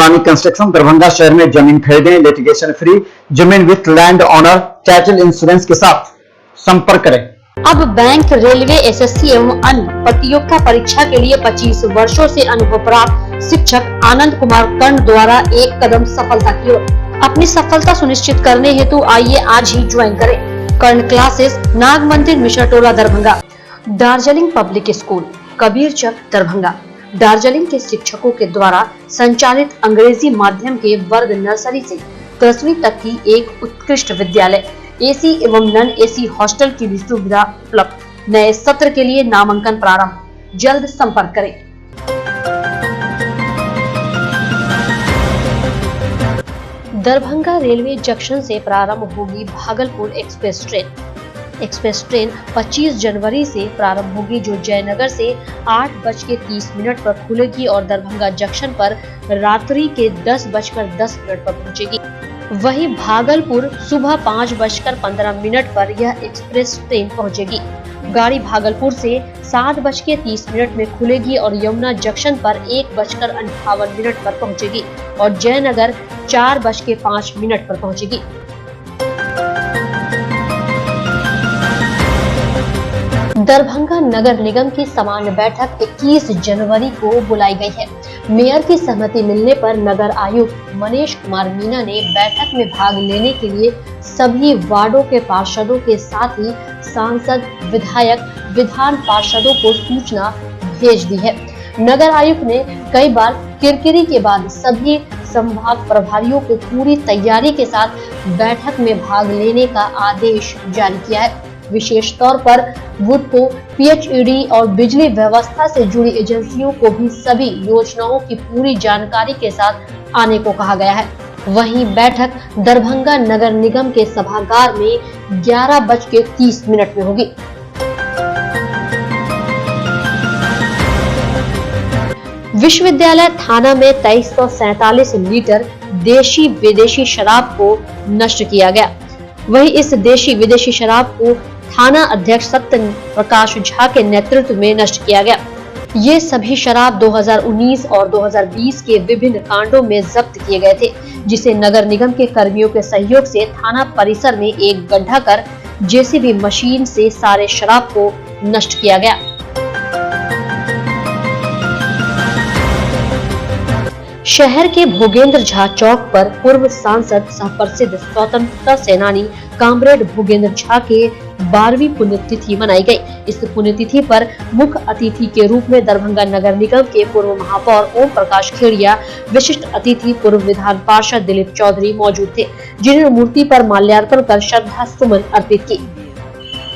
Mulani construction Darbhanga शहर में जमीन खरीदें, लिटिगेशन फ्री, जमीन with land owner title insurance के साथ संपर्क करें। अब बैंक, रेलवे, एसएससी एवं अन्य प्रतियोगिता परीक्षा के लिए 25 वर्षों से अनुभव प्राप्त शिक्षक आनंद कुमार कर्ण द्वारा एक कदम सफलता की ओर। अपनी सफलता सुनिश्चित करने हेतु आइए आज ही ज्वाइन करें। कर्ण classes, Nag Mandir, Mishra Tola, Darbhanga. Darjeeling public school, Kabirchak, Darbhanga. Darjeeling के शिक्षकों के द्वारा संचालित अंग्रेजी माध्यम के वर्ग नर्सरी से 10वीं तक की एक उत्कृष्ट विद्यालय, एसी एवं नॉन एसी हॉस्टल की भी सुविधा उपलब्ध। नए सत्र के लिए नामांकन प्रारंभ, जल्द संपर्क करें। दरभंगा रेलवे जंक्शन से प्रारंभ होगी Bhagalpur express train. Express train 25 जनवरी से प्रारंभ होगी, जो जयनगर से 8:30 पर खुलेगी और दरभंगा जंक्शन पर रात्रि के 10:10 पर पहुंचेगी। वहीं भागलपुर सुबह 5:15 पर यह एक्सप्रेस ट्रेन पहुंचेगी। गाड़ी भागलपुर से 7:30 में खुलेगी और यमुना जंक्शन पर 1:58 पर पहुंचेगी और जयनगर 4:05 पर पहुंचेगी। दरभंगा नगर निगम की सामान्य बैठक 21 जनवरी को बुलाई गई है। मेयर की सहमति मिलने पर नगर आयुक्त मनीष कुमार मीना ने बैठक में भाग लेने के लिए सभी वार्डों के पार्षदों के साथ ही सांसद, विधायक, विधान पार्षदों को सूचना भेज दी है। नगर आयुक्त ने कई बार किरकिरी के बाद सभी संभाग प्रभारियों को पूरी तैयारी के साथ बैठक में भाग लेने का आदेश जारी किया है। विशेष तौर पर वुडको, पीएचईडी और बिजली व्यवस्था से जुड़ी एजेंसियों को भी सभी योजनाओं की पूरी जानकारी के साथ आने को कहा गया है। वहीं बैठक दरभंगा नगर निगम के सभागार में 11:30 में होगी। विश्वविद्यालय थाना में 2347 लीटर देशी विदेशी शराब को नष्ट किया गया। वहीं इस देशी विदेशी शराब को थाना अध्यक्ष सत्य प्रकाश झा के नेतृत्व में नष्ट किया गया। ये सभी शराब 2019 और 2020 के विभिन्न कांडों में जब्त किए गए थे, जिसे नगर निगम के कर्मियों के सहयोग से थाना परिसर में एक गड्ढा कर जेसीबी मशीन से सारे शराब को नष्ट किया गया। शहर के भोगेंद्र झा चौक पर पूर्व सांसद सह प्रसिद्ध स्वतंत्रता सेनानी कामरेड भोगेंद्र झा के 12वीं पुण्यतिथि मनाई गई। इस पुण्यतिथि पर मुख्य अतिथि के रूप में दरभंगा नगर निगम के पूर्व महापौर ओम प्रकाश खेड़िया, विशिष्ट अतिथि पूर्व विधान पार्षद दिलीप चौधरी मौजूद थे, जिन्होंने मूर्ति पर माल्यार्पण कर श्रद्धा सुमन अर्पित की।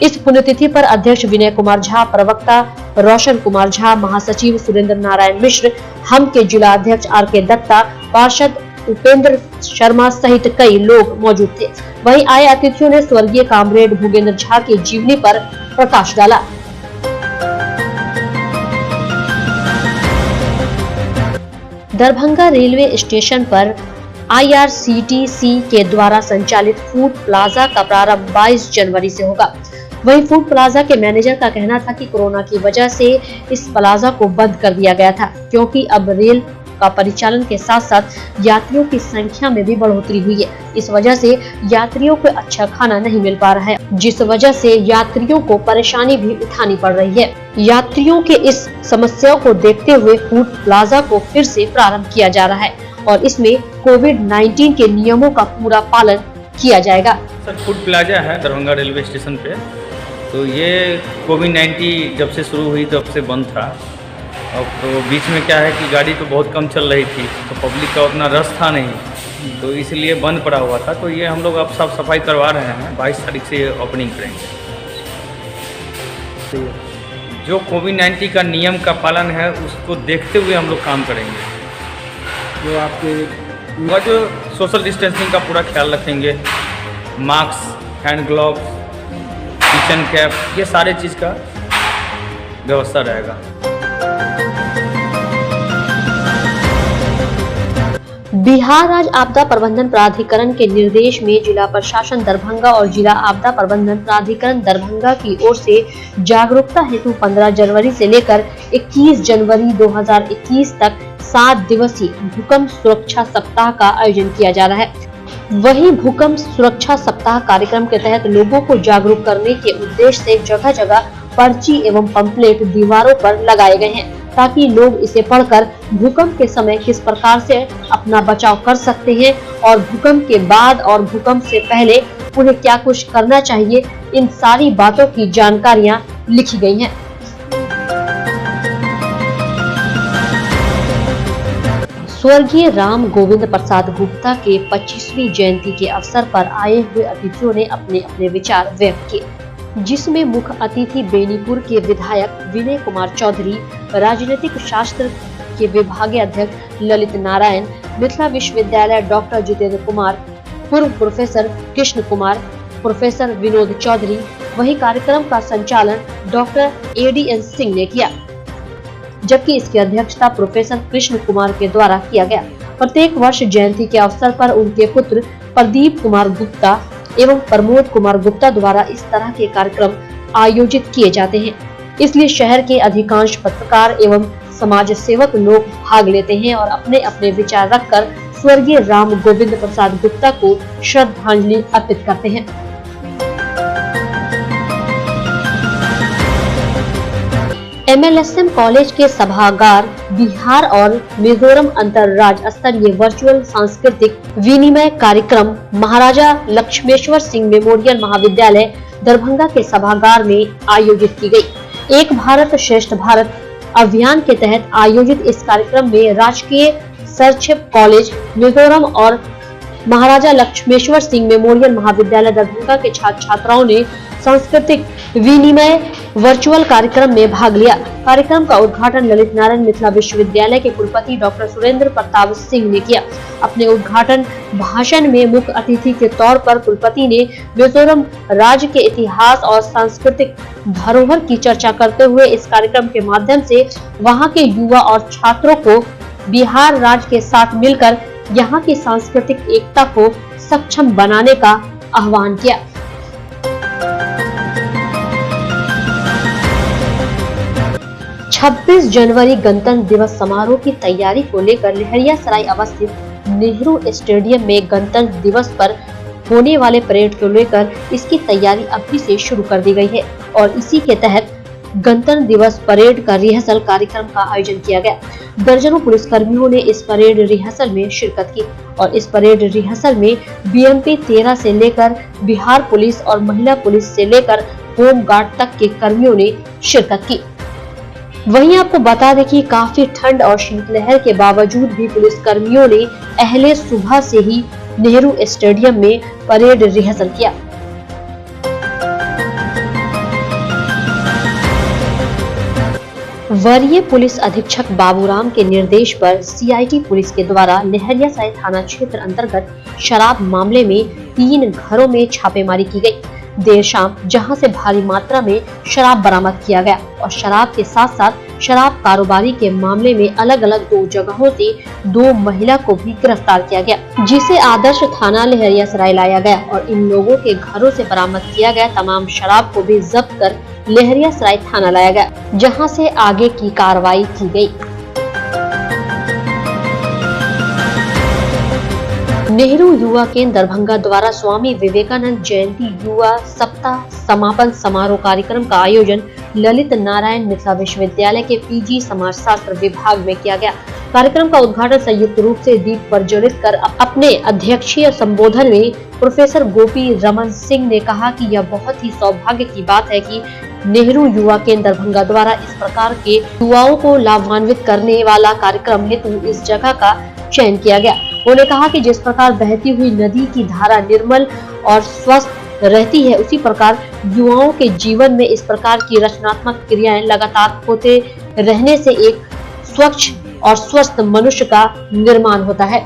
इस पुण्यतिथि पर अध्यक्ष विनय कुमार झा, प्रवक्ता रोशन कुमार झा, महासचिव सुरेंद्र नारायण मिश्र, हम के जिला अध्यक्ष आर.के. दत्ता, पार्षद उपेंद्र शर्मा सहित कई लोग मौजूद थे। वहीं आए अतिथियों ने स्वर्गीय कामरेड भूपेंद्र झा की जीवनी पर प्रकाश डाला। दरभंगा रेलवे स्टेशन पर IRCTC के द्वारा संचालित फूड प्लाजा का प्रारंभ 22 जनवरी से होगा। वहीं फूड प्लाजा के मैनेजर का कहना था कि कोरोना की वजह से इस प्लाजा को बंद कर दिया गया था, क्योंकि अब रेल का परिचालन के साथ साथ यात्रियों की संख्या में भी बढ़ोतरी हुई है। इस वजह से यात्रियों को अच्छा खाना नहीं मिल पा रहा है, जिस वजह से यात्रियों को परेशानी भी उठानी पड़ रही है। यात्रियों के इस समस्या को देखते हुए फूड प्लाजा को फिर से प्रारंभ किया जा रहा है और इसमें कोविड-19 के नियमों का पूरा पालन किया जाएगा। सर, फूड प्लाजा है दरभंगा रेलवे स्टेशन पे, तो ये कोविड-19 जब से शुरू हुई तब से बंद था। अब तो बीच में क्या है कि गाड़ी तो बहुत कम चल रही थी, तो पब्लिक का उतना रश था नहीं, तो इसलिए बंद पड़ा हुआ था। तो ये हम लोग अब साफ सफाई करवा रहे हैं, 22 तारीख से ओपनिंग करेंगे। जो कोविड-19 का नियम का पालन है उसको देखते हुए हम लोग काम करेंगे। जो आपके जो सोशल डिस्टेंसिंग का पूरा ख्याल रखेंगे, mask, hand gloves, kitchen cap, ये सारे चीज़ का व्यवस्था रहेगा। बिहार राज्य आपदा प्रबंधन प्राधिकरण के निर्देश में जिला प्रशासन दरभंगा और जिला आपदा प्रबंधन प्राधिकरण दरभंगा की ओर से जागरूकता हेतु 15 जनवरी से लेकर 21 जनवरी 2021 तक 7 दिवसीय भूकंप सुरक्षा सप्ताह का आयोजन किया जा रहा है। वहीं भूकंप सुरक्षा सप्ताह कार्यक्रम के तहत लोगों को जागरूक करने के उद्देश्य से जगह जगह पर्ची एवं पंपलेट दीवारों पर लगाए गए हैं, ताकि लोग इसे पढ़कर भूकंप के समय किस प्रकार से अपना बचाव कर सकते हैं और भूकंप के बाद और भूकंप से पहले उन्हें क्या कुछ करना चाहिए, इन सारी बातों की जानकारियां लिखी गई हैं। स्वर्गीय राम गोविंद प्रसाद गुप्ता के 25वीं जयंती के अवसर पर आए हुए अतिथियों ने अपने अपने विचार व्यक्त किए, जिसमें मुख्य अतिथि बेनीपुर के विधायक विनय कुमार चौधरी, राजनीतिक शास्त्र के विभागीय अध्यक्ष ललित नारायण, मिथिला विश्वविद्यालय डॉक्टर जितेंद्र कुमार, पूर्व प्रोफेसर कृष्ण कुमार, प्रोफेसर विनोद चौधरी। वहीं कार्यक्रम का संचालन डॉक्टर ADN सिंह ने किया, जबकि इसकी अध्यक्षता प्रोफेसर कृष्ण कुमार के द्वारा किया गया। प्रत्येक वर्ष जयंती के अवसर पर उनके पुत्र प्रदीप कुमार गुप्ता एवं प्रमोद कुमार गुप्ता द्वारा इस तरह के कार्यक्रम आयोजित किए जाते हैं। इसलिए शहर के अधिकांश पत्रकार एवं समाज सेवक लोग भाग लेते हैं और अपने अपने विचार रखकर स्वर्गीय राम गोविंद प्रसाद गुप्ता को श्रद्धांजलि अर्पित करते हैं। MLSM कॉलेज के सभागार बिहार और मिजोरम अंतर्राज्य स्तरीय वर्चुअल सांस्कृतिक विनिमय कार्यक्रम महाराजा लक्ष्मेश्वर सिंह मेमोरियल महाविद्यालय दरभंगा के सभागार में आयोजित की गई। एक भारत श्रेष्ठ भारत अभियान के तहत आयोजित इस कार्यक्रम में राजकीय सरक्षेप कॉलेज मिजोरम और महाराजा लक्ष्मेश्वर सिंह मेमोरियल महाविद्यालय दरभंगा के छात्र छात्राओं ने सांस्कृतिक विनिमय वर्चुअल कार्यक्रम में भाग लिया। कार्यक्रम का उद्घाटन ललित नारायण मिथिला विश्वविद्यालय के कुलपति डॉक्टर सुरेंद्र प्रताप सिंह ने किया। अपने उद्घाटन भाषण में मुख्य अतिथि के तौर पर कुलपति ने मिजोरम राज्य के इतिहास और सांस्कृतिक धरोहर की चर्चा करते हुए इस कार्यक्रम के माध्यम से वहां के युवा और छात्रों को बिहार राज्य के साथ मिलकर यहाँ की सांस्कृतिक एकता को सक्षम बनाने का आह्वान किया। छब्बीस जनवरी गणतंत्र दिवस समारोह की तैयारी को लेकर लहरियासराय अवस्थित नेहरू स्टेडियम में गणतंत्र दिवस पर होने वाले परेड को लेकर इसकी तैयारी अभी से शुरू कर दी गई है और इसी के तहत गणतंत्र दिवस परेड का रिहर्सल कार्यक्रम का आयोजन किया गया। दर्जनों पुलिसकर्मियों ने इस परेड रिहर्सल में शिरकत की और इस परेड रिहर्सल में BMP 13 से लेकर बिहार पुलिस और महिला पुलिस से लेकर होम गार्ड तक के कर्मियों ने शिरकत की। वहीं आपको बता दें कि काफी ठंड और शीतलहर के बावजूद भी पुलिसकर्मियों ने अहले सुबह से ही नेहरू स्टेडियम में परेड रिहर्सल किया। वरीय पुलिस अधीक्षक बाबूराम के निर्देश पर CIT पुलिस के द्वारा लहरियासराय थाना क्षेत्र अंतर्गत शराब मामले में 3 घरों में छापेमारी की गई। देर शाम जहां से भारी मात्रा में शराब बरामद किया गया और शराब के साथ साथ शराब कारोबारी के मामले में अलग अलग 2 जगहों से 2 महिला को भी गिरफ्तार किया गया, जिसे आदर्श थाना लहरियासराय लाया गया और इन लोगों के घरों से बरामद किया गया तमाम शराब को भी जब्त कर लहरियासराय थाना लाया गया, जहां से आगे की कार्रवाई की गई। नेहरू युवा केंद्र दरभंगा द्वारा स्वामी विवेकानंद जयंती युवा सप्ताह समापन समारोह कार्यक्रम का आयोजन ललित नारायण मिथिला विश्वविद्यालय के PG समाजशास्त्र विभाग में किया गया। कार्यक्रम का उद्घाटन संयुक्त रूप से दीप प्रज्वलित कर अपने अध्यक्षीय संबोधन में प्रोफेसर गोपी रमन सिंह ने कहा कि यह बहुत ही सौभाग्य की बात है कि नेहरू युवा केंद्र दरभंगा द्वारा इस प्रकार के युवाओं को लाभान्वित करने वाला कार्यक्रम हेतु इस जगह का चयन किया गया। उन्होंने कहा कि जिस प्रकार बहती हुई नदी की धारा निर्मल और स्वस्थ रहती है, उसी प्रकार युवाओं के जीवन में इस प्रकार की रचनात्मक क्रियाएं लगातार होते रहने से एक स्वच्छ और स्वस्थ मनुष्य का निर्माण होता है।